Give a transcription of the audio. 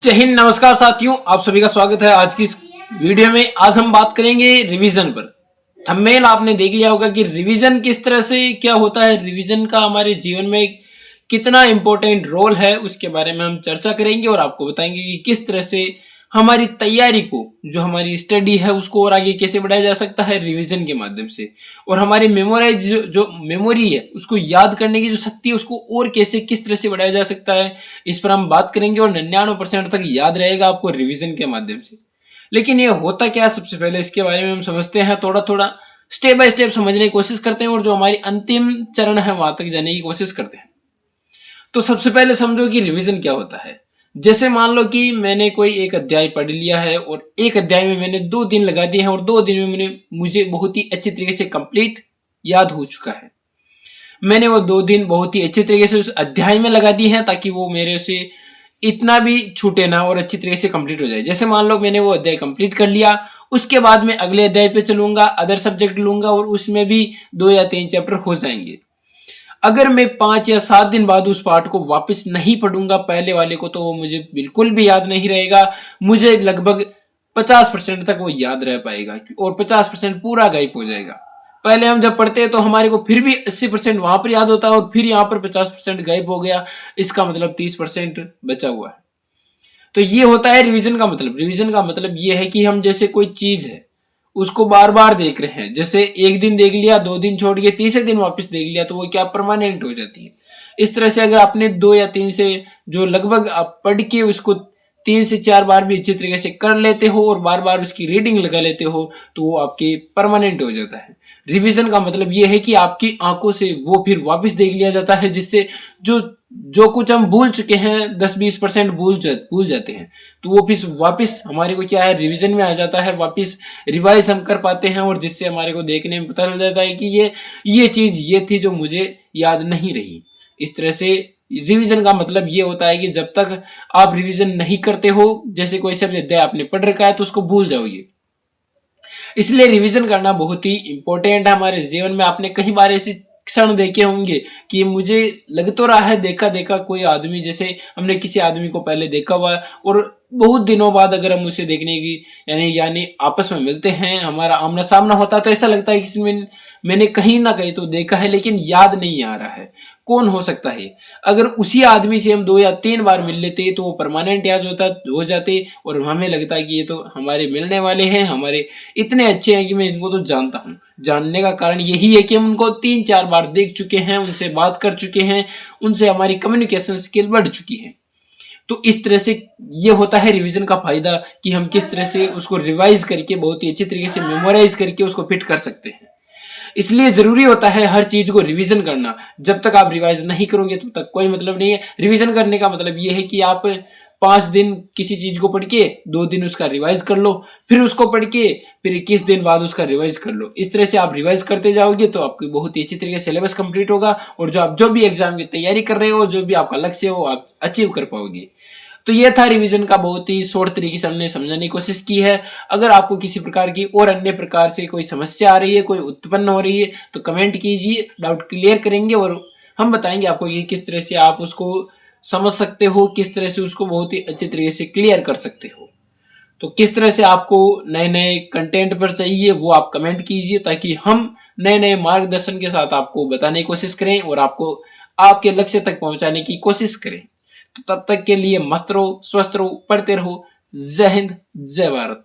जय हिंद, नमस्कार साथियों, आप सभी का स्वागत है आज की इस वीडियो में। आज हम बात करेंगे रिवीजन पर। थंबनेल आपने देख लिया होगा कि रिवीजन किस तरह से क्या होता है, रिवीजन का हमारे जीवन में कितना इंपॉर्टेंट रोल है, उसके बारे में हम चर्चा करेंगे और आपको बताएंगे कि किस तरह से हमारी तैयारी को, जो हमारी स्टडी है, उसको और आगे कैसे बढ़ाया जा सकता है रिवीजन के माध्यम से, और हमारी मेमोराइज जो मेमोरी है, उसको याद करने की जो शक्ति है, उसको और कैसे किस तरह से बढ़ाया जा सकता है, इस पर हम बात करेंगे। और 99% तक याद रहेगा आपको रिवीजन के माध्यम से। लेकिन ये होता क्या, सबसे पहले इसके बारे में हम समझते हैं, थोड़ा थोड़ा स्टेप बाय स्टेप समझने की कोशिश करते हैं और जो हमारी अंतिम चरण है वहां तक जाने की कोशिश करते हैं। तो सबसे पहले समझो कि रिवीजन क्या होता है। जैसे मान लो कि मैंने कोई एक अध्याय पढ़ लिया है और एक अध्याय में मैंने 2 दिन लगा दिए हैं और 2 दिन में मुझे बहुत ही अच्छी तरीके से कंप्लीट याद हो चुका है। मैंने वो 2 दिन बहुत ही अच्छे तरीके से उस अध्याय में लगा दिए हैं ताकि वो मेरे से इतना भी छूटे ना और अच्छी तरीके से कंप्लीट हो जाए। जैसे मान लो मैंने वो अध्याय कंप्लीट कर लिया, उसके बाद मैं अगले अध्याय पे चलूंगा, अदर सब्जेक्ट लूंगा और उसमें भी 2 या 3 चैप्टर हो जाएंगे। अगर मैं 5 या 7 दिन बाद उस पार्ट को वापस नहीं पढ़ूंगा पहले वाले को, तो वो मुझे बिल्कुल भी याद नहीं रहेगा। मुझे लगभग 50% तक वो याद रह पाएगा और 50% पूरा गायब हो जाएगा। पहले हम जब पढ़ते हैं तो हमारे को फिर भी 80% वहां पर याद होता है और फिर यहाँ पर 50% गायब हो गया, इसका मतलब 30% बचा हुआ है। तो ये होता है रिवीजन का मतलब। रिवीजन का मतलब ये है कि हम जैसे कोई चीज है उसको बार बार देख रहे हैं। जैसे एक दिन देख लिया, 2 दिन छोड़ के तीसरे दिन वापस देख लिया, तो वो क्या परमानेंट हो जाती है। इस तरह से अगर आपने 2 या 3 से जो लगभग आप पढ़ के उसको 3 से 4 बार भी अच्छी तरीके से कर लेते हो और बार बार उसकी रीडिंग लगा लेते हो, तो वो आपके परमानेंट हो जाता है। रिवीजन का मतलब ये है कि आपकी आंखों से वो फिर वापस देख लिया जाता है, जिससे जो जो कुछ हम भूल चुके हैं 10-20% भूल जाते हैं, तो वो फिर वापस हमारे को क्या है, रिवीजन में आ जाता है, वापस रिवाइज हम कर पाते हैं और जिससे हमारे को देखने में पता चल जाता है कि ये चीज ये थी जो मुझे याद नहीं रही। इस तरह से रिवीजन का मतलब ये होता है कि जब तक आप रिवीजन नहीं करते हो, जैसे कोई शब्द अध्याय आपने पढ़ रखा है तो उसको भूल जाओगे। इसलिए रिवीजन करना बहुत ही इंपॉर्टेंट है हमारे जीवन में। आपने कई बार ऐसी क्षण देखे होंगे कि मुझे लग तो रहा है देखा देखा कोई आदमी, जैसे हमने किसी आदमी को पहले देखा हुआ है और बहुत दिनों बाद अगर हम उसे देखने की यानी आपस में मिलते हैं, हमारा आमना सामना होता है, तो ऐसा लगता है कि इसमें मैंने कहीं ना कहीं तो देखा है, लेकिन याद नहीं आ रहा है कौन हो सकता है। अगर उसी आदमी से हम 2 या 3 बार मिल लेते तो वो परमानेंट याद हो जाते और हमें लगता है कि ये तो हमारे मिलने वाले हैं, हमारे इतने अच्छे हैं कि मैं इनको तो जानता हूँ। जानने का कारण यही है कि हम उनको 3-4 बार देख चुके हैं, उनसे बात कर चुके हैं, उनसे हमारी कम्युनिकेशन स्किल बढ़ चुकी है। तो इस तरह से ये होता है रिवीजन का फायदा कि हम किस तरह से उसको रिवाइज करके बहुत ही अच्छी तरीके से मेमोराइज करके उसको फिट कर सकते हैं। इसलिए जरूरी होता है हर चीज को रिवीजन करना। जब तक आप रिवाइज नहीं करोगे तब तक कोई मतलब नहीं है। रिवीजन करने का मतलब ये है कि आप 5 दिन किसी चीज को पढ़ के 2 दिन उसका रिवाइज कर लो, फिर उसको पढ़ के फिर 21 दिन बाद उसका रिवाइज कर लो। इस तरह से आप रिवाइज करते जाओगे तो आपकी बहुत ही अच्छी तरीके से सिलेबस कंप्लीट होगा और जो भी एग्जाम की तैयारी कर रहे हो, जो भी आपका लक्ष्य हो, आप अचीव कर पाओगे। तो ये था रिवीजन का बहुत ही शॉर्ट तरीके से हमने समझाने की कोशिश की है। अगर आपको किसी प्रकार की और अन्य प्रकार से कोई समस्या आ रही है, कोई उत्पन्न हो रही है, तो कमेंट कीजिए, डाउट क्लियर करेंगे और हम बताएंगे आपको कि किस तरह से आप उसको समझ सकते हो, किस तरह से उसको बहुत ही अच्छे तरीके से क्लियर कर सकते हो। तो किस तरह से आपको नए नए कंटेंट पर चाहिए वो आप कमेंट कीजिए, ताकि हम नए नए मार्गदर्शन के साथ आपको बताने की कोशिश करें और आपको आपके लक्ष्य तक पहुंचाने की कोशिश करें। तो तब तक के लिए मस्त रहो, स्वस्थ रहो, पढ़ते रहो। जय हिंद, जय भारत।